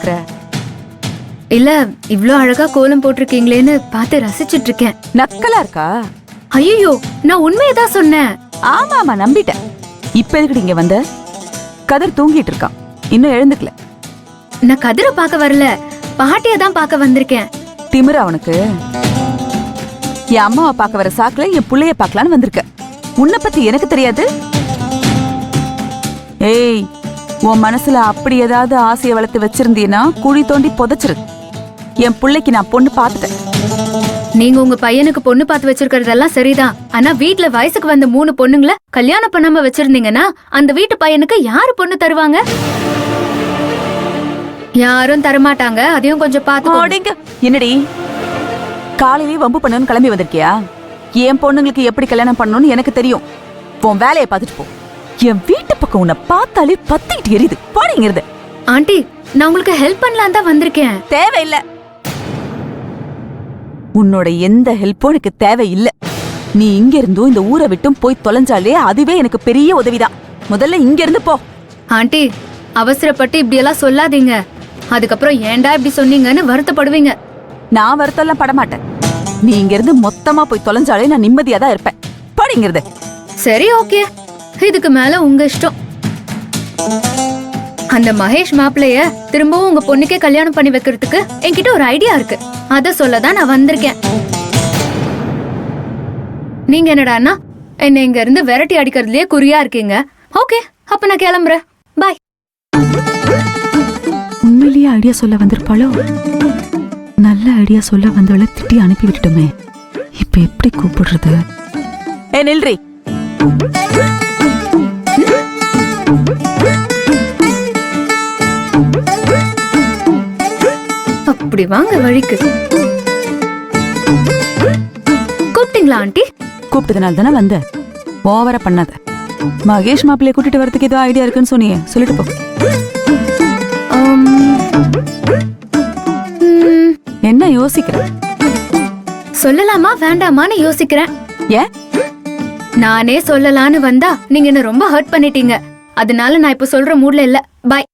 பாக்குற? இல்ல, இவ்ளோ அழகா கோலம் போட்டிருக்கீங்களேன்னு பார்த்து ரசிச்சிட்டு இருக்கேன். நக்கலா இருக்கா? ஐயோ, நான் உண்மையதான் சொன்னேன். ஆமா ஆமா நம்பிட்டேன். இப்ப எதுக்கு இங்க வந்த? கதிர் தூங்கிட்டு இருக்கான், இன்னும் எழுந்துக்கல. நான் கதிரை பார்க்க வரல, பாட்டிய தான் பார்க்க வந்திருக்கேன். திமிரு அவனுக்கு. என் அம்மாவை பார்க்க வர சாக்குல என் புள்ளைய பார்க்கலான்னு வந்திருக்க. உன்னை பத்தி எனக்கு தெரியாது? ஏய், உன் மனசுல அப்படி ஏதாவது ஆசையை வளர்த்து வச்சிருந்தீன்னா குழி தோண்டி புதைச்சிரு. என் புள்ளைக்கு நான் பொண்ணு பார்த்துட்டேன். நீங்க உங்க பையனுக்கு பொண்ணு பார்த்து வச்சிருக்கிறதெல்லாம் சரிதான். ஆனா வீட்ல வயசுக்கு வந்த 3 பொண்ணுங்களை கல்யாணம் பண்ணாம வச்சிருந்தீங்கன்னா அந்த வீட்டு பையனுக்கு யாரு பொண்ணு தருவாங்க? யாரும் தரமாட்டாங்க. அதையும் கொஞ்சம் பாத்து. என்னடி காலையிலே வம்பு பண்ணணும்னு கிளம்பி வந்திருக்கியா? என் பொண்ணுங்களுக்கு எப்படி கல்யாணம் பண்ணணும்னு எனக்கு தெரியும். உன் வேலையை பார்த்துட்டு போ. என் வீட்டு பக்கம் உன்னை பார்த்தாலே பத்திக்கிட்டு எரியுது. போனீங்கிறது. ஆண்டி, நான் உங்களுக்கு ஹெல்ப் பண்ணலாம் தான் வந்திருக்கேன். தேவையில்லை. உன்னோட எந்த ஹெல்ப்பும் எனக்கு தேவையில்லை. நீ இங்க இருந்தும் இந்த ஊரை விட்டும் போய் தொலைஞ்சாலே அதுவே எனக்கு பெரிய உதவிதான். முதல்ல இங்க இருந்து போ. ஆண்டி, அவசரப்பட்டு இப்படி எல்லாம் சொல்லாதீங்க. அதுக்கப்புறம் ஏன்டா இப்படி சொன்னீங்கன்னு வருத்தப்படுவீங்க. நான் வருத்தம்லாம் படமாட்டேன். நீ இங்க இருந்து மொத்தமா போய் தொலைஞ்சாலே நான் நிம்மதியா தான் இருப்பேன். போடிங்கிறது. சரி, ஓகே. இதுக்கு மேல உங்க இஷ்டம். அந்த மகேஷ் மாப்பிளைய திரும்பவும் உங்க பொண்ணுக்கே கல்யாணம் பண்ணி வைக்கிறதுக்கு என்கிட்ட ஒரு ஐடியா இருக்கு. அத சொல்லதான் நான் வந்திருக்கேன். நீங்க என்னடான்னா என்ன இங்க இருந்து விரட்டி அடிக்கிறதுலயே குறியா இருக்கீங்க. ஓகே, அப்ப நான் கிளம்புறேன். பாய். உண்மையிலேயே ஐடியா சொல்ல வந்திருப்பாளோ? நல்ல ஐடியா சொல்ல வந்தவளை திட்டி அனுப்பி விட்டுட்டோமே. இப்ப எப்படி கூப்பிடுறது? ஏ நில்றி. அப்படி வாங்க வழிக்கு. கூப்பிட்டீங்களா ஆண்டி? கூப்பிட்டதுனால தானே வந்த. ஓவரா பண்ணாத. மகேஷ் மாப்பிள்ளைய கூட்டிட்டு வரதுக்கு ஏதோ ஐடியா இருக்குன்னு சொன்னியே, சொல்லிட்டு போ. என்ன யோசிக்கிற? சொல்லலாமா வேண்டாமான்னு யோசிக்கிறேன். ஏன்? நானே சொல்லலான்னு வந்தா நீங்க என்ன ரொம்ப ஹர்ட் பண்ணிட்டீங்க. அதனால நான் இப்ப சொல்ற மூட்ல இல்ல. பாய்.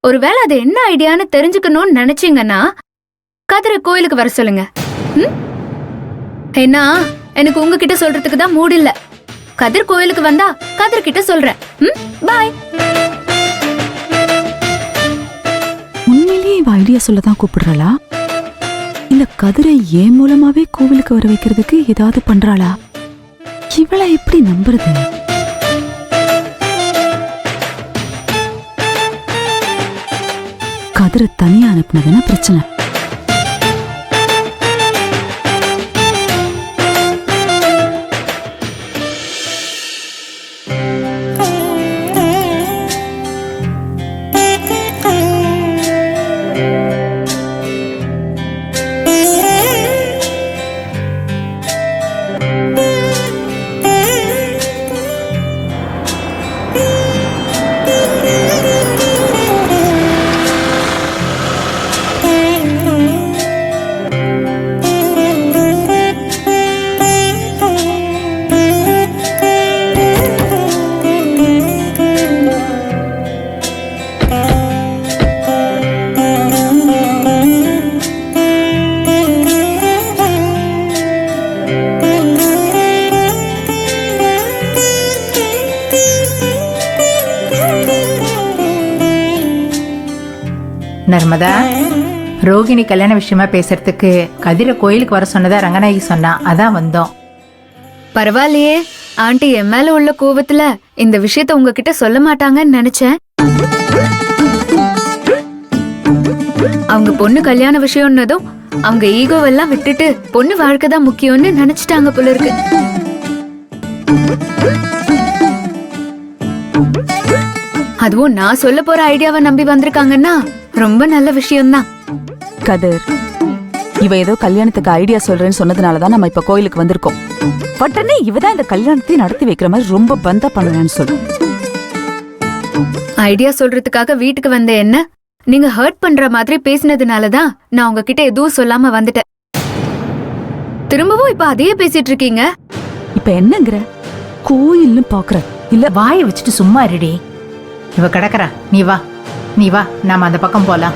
ஒருவேளை அது என்ன ஐடியான்னு தெரிஞ்சுக்கணும்னு நினைச்சீங்கன்னா கதிரை கோயிலுக்கு வர சொல்லுங்க. ஏன்னா எனக்கு உங்ககிட்ட சொல்றதுக்கு தான் மூடு இல்ல. கதிர் கோயிலுக்கு வந்தா கதிர் கிட்ட சொல்றேன். பாய். உண்மையிலேயே ஐடியா சொல்லதான் கூப்பிடுறாளா? இல்ல கதிரை ஏன் மூலமாவே கோவிலுக்கு வர வைக்கிறதுக்கு ஏதாவது பண்றாளா? இவளை எப்படி நம்புறது? கதிரை தனியா அனுப்புனதுன்னா பிரச்சனை. நர்மதா, ரோகிணி கல்யாண விஷயமா பேசுறதுக்கு கதிரை கோயிலுக்கு வர சொன்னதா ரங்கநாயகி சொன்னா, அதான் வந்தோம். பரவாயில்லையே ஆண்டி, என் மேல உள்ள கோபத்துல இந்த விஷயத்த உங்ககிட்ட சொல்ல மாட்டாங்கன்னு நினைச்சேன். அவங்க பொண்ணு கல்யாண விஷயம்னதும் அவங்க ஈகோவெல்லாம் விட்டுட்டு பொண்ணு வாழ்க்கைதான் முக்கியம்னு நினைச்சிட்டாங்க போல இருக்கு. அதுவும் நான் சொல்ல போற ஐடியாவை நம்பி வந்திருக்காங்கன்னா ரொம்ப நல்ல விஷயம்தான். கதிர், இவ ஏதோ கல்யாணத்துக்கு ஐடியா சொல்றேன்னு சொன்னதுனாலதான் நம்ம இப்ப கோயிலுக்கு வந்திருக்கோம். உடனே இவதான் இந்த கல்யாணத்தை நடத்தி வைக்கிற மாதிரி ரொம்ப பந்தா பண்ணுவேன்னு சொல்லு. ஐடியா சொல்றதுக்காக வீட்டுக்கு வந்த என்ன நீங்க ஹர்ட் பண்ற மாதிரி பேசினதுனாலதான் நான் உங்ககிட்ட எதுவும் சொல்லாம வந்துட்டேன். திரும்பவும் இப்ப அதையே பேசிட்டு இருக்கீங்க. இப்ப என்னங்கிற? கோயில்னு பாக்குற இல்ல? வாயை வச்சுட்டு சும்மா இருடி. இவ கிடக்குறா, நீ வா. நீ வா, நாம அந்த பக்கம் போலாம்.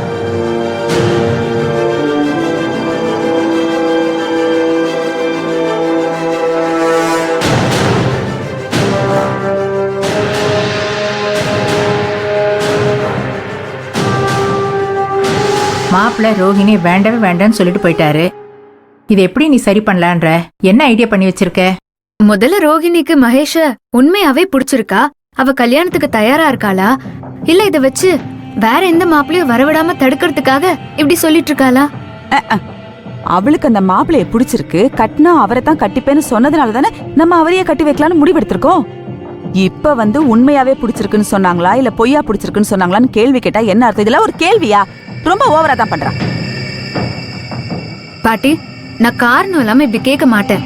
மாப்பிள்ளை ரோகிணி வேண்டவே வேண்டான்னு சொல்லிட்டு போயிட்டாரு. இது எப்படி நீ சரி பண்ணலான்ற? என்ன ஐடியா பண்ணி வச்சிருக்க? முதல்ல ரோகிணிக்கு மகேஷ உண்மையாவே பிடிச்சிருக்கா? அவ கல்யாணத்துக்கு தயாரா இருக்காளா? இல்ல இத வச்சு வேற எந்த மாப்பிளையும் வரவிடாம தடுக்கிறதுக்காக இப்படி சொல்லிட்டு இருக்காளா? அவளுக்கு அந்த மாப்பிளைய பிடிச்சிருக்கு, கட்டினா அவரை தான் கட்டிப்பேன்னு சொன்னதுனால தானே நம்ம அவரையே கட்டி வைக்கலாம்னு முடிவெடுத்திருக்கோம். இப்ப வந்து உண்மையாவே பிடிச்சிருக்குன்னு சொன்னாங்களா இல்ல பொய்யா பிடிச்சிருக்குன்னு சொன்னாங்களான்னு கேள்வி கேட்டா என்ன அர்த்தம்? இதெல்லாம் ஒரு கேள்வியா? ரொம்ப ஓவரா தான் பண்றான். பாட்டி, நான் காரணம் இல்லாம இப்படி கேட்க மாட்டேன்.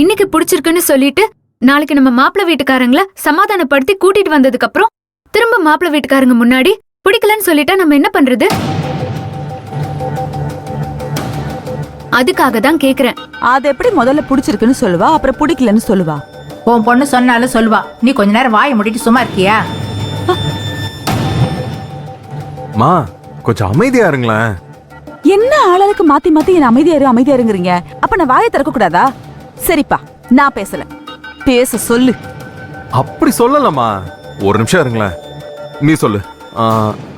இன்னைக்கு பிடிச்சிருக்குன்னு சொல்லிட்டு நாளைக்கு நம்ம மாப்பிள்ளை வீட்டுக்காரங்கள சமாதானப்படுத்தி கூட்டிட்டு வந்ததுக்கு அப்புறம் திரும்ப மாப்பிள்ளை வீட்டுக்காரங்க முன்னாடி பிடிக்கலன்னு சொல்லிட்டா நம்ம என்ன பண்றது? அதுக்காக தான் கேக்குறேன். அது எப்படி முதல்ல பிடிச்சிருக்குன்னு சொல்லுவா, அப்புறம் பிடிக்கலன்னு சொல்லுவா? உன் பொண்ணு சொன்னாலும் சொல்லுவா. நீ கொஞ்ச நேரம் வாயை மூடிட்டு சும்மா இருக்கியா? மா, கொஞ்சம் அமைதியா இருங்களேன். என்ன ஆளாளுக்கு மாத்தி மாத்தி என்ன அமைதியா இருங்கறீங்க? அப்ப நான் வாயை திறக்க கூடாதா? சரிப்பா, நான் பேசல. பேச சொல்லு. அப்படி சொல்லலம்மா, ஒரு நிமிஷம் இருங்களேன். நீ சொல்லு.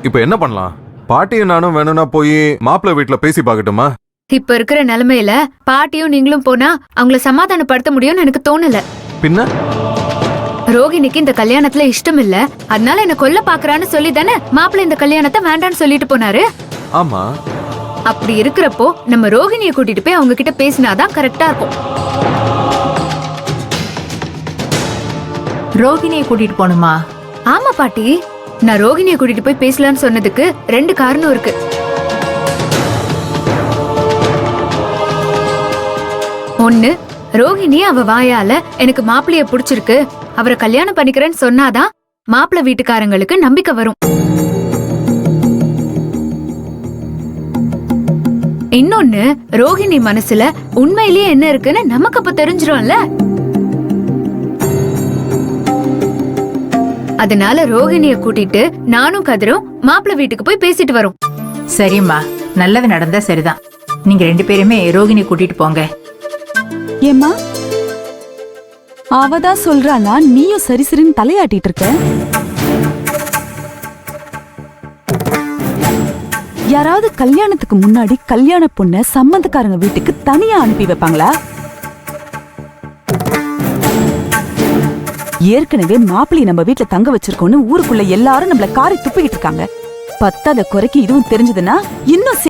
இப்ப என்ன பண்ணலாம்? பாட்டியும் நானும் வேணும்னா போய் மாப்பிள்ளை வீட்டுல பேசி பார்க்கட்டுமா? இப்ப இருக்கிற நிலைமையில பாட்டியும் நீங்களும் போனா அவங்கள சமாதானப்படுத்த முடியும்னு எனக்கு தோணல. பின்ன ரோகிணிக்கு இந்த கல்யாணத்துல இஷ்டம் இல்ல, அதனால என்ன கொல்ல பாக்குறான்னு சொல்லி தானே மாப்பிள்ளை இந்த கல்யாணத்தை வேண்டான்னு சொல்லிட்டு போனாரு. ஆமா. அப்படி இருக்கிறப்போ நம்ம ரோகிணியை கூட்டிட்டு போய் அவங்க கிட்ட பேசினாதான் கரெக்டா இருக்கும். ரோகிணியை கூட்டிட்டு போணுமா? ஆமா பாட்டி, நான் ரோகிணியை கூட்டிட்டு போய் பேசலான்னு சொன்னதுக்கு 2 காரணம் இருக்கு. ஒண்ணு, ரோகிணி அவ வாயால எனக்கு மாப்பிள்ளைய பிடிச்சிருக்கு, அவரை கல்யாணம் பண்ணிக்கிறேன்னு சொன்னாதான் மாப்பிள்ளை வீட்டுக்காரங்களுக்கு நம்பிக்கை வரும். இன்னொன்னு, ரோகிணி மனசுல உண்மையிலேயே என்ன இருக்குன்னு நமக்கு அப்ப தெரிஞ்சிரும்ல. அதனால ரோகிணிய கூட்டிட்டு நானும் கதிரும் மாப்பிள்ளை வீட்டுக்கு போய் பேசிட்டு வரோம். சரிம்மா, நல்லது நடந்தா சரிதான். நீங்க 2 பேருமே ரோகிணி கூட்டிட்டு போங்க. ஏம்மா, அவதான் சொல்றானா, நீயும் சரி சரின்னு தலையாட்டிட்டு இருக்க. யாராவது கல்யாணத்துக்கு முன்னாடி கல்யாண பொண்ண சம்பந்தக்காரங்க வீட்டுக்கு தனியா அனுப்பி வைப்பாங்களா? ஏற்கனவே மாப்பிள்ளை நம்ம வீட்டுல தங்க வச்சிருக்கோன்னு ஊருக்குள்ள எல்லாரும் நம்மள காரி துப்பிக்கிட்டு இருக்காங்க. பத்தாத குறைக்கு இதுவும் தெரிஞ்சதுன்னா இன்னும்